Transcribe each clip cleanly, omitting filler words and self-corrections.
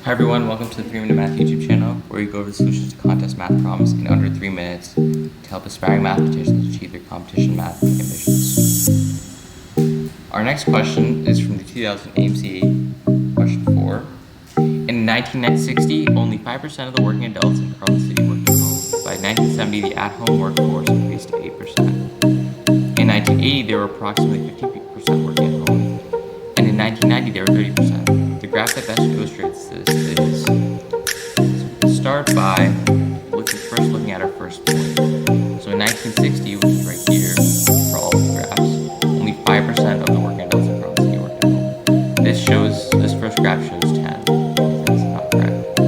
Hi everyone, welcome to the 3 Minute Math YouTube channel, where we go over the solutions to contest math problems in under 3 minutes to help aspiring mathematicians achieve their competition math ambitions. Our next question is from the 2000 AMCA question 4. In 1960, only 5% of the working adults in Carleton City worked at home. By 1970, the at-home workforce increased to 8%. In 1980, there were approximately 50% working at home, and in 1990, there were 30%. The graph that best illustrates this is, we'll start by looking at our first point. So in 1960, which is right here, for all of the graphs, only 5% of the working adults in Carleton City worked at home. This first graph shows 10. That's not correct.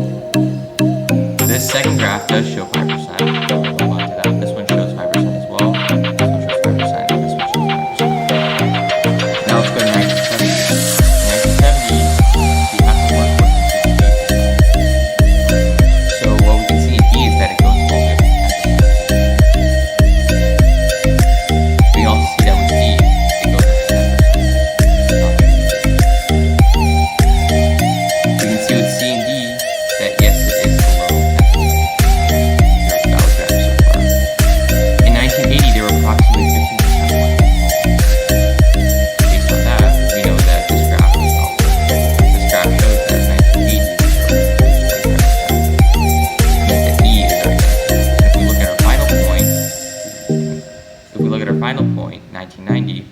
This second graph does show 5%. We'll move on to that. This one shows 5% as well. This one shows 5%, and this one shows 5%. Now let's go to 1970. So what we can see is that it goes both ways. We also see that with D, it goes up to 10%. We can see with C and D that yes, it is below 10%. That was so far. In 1980, there were approximately 15% working at home. Based on that, we know that this graph is not working. This graph shows that in 1980, If we look at our final point, 1990,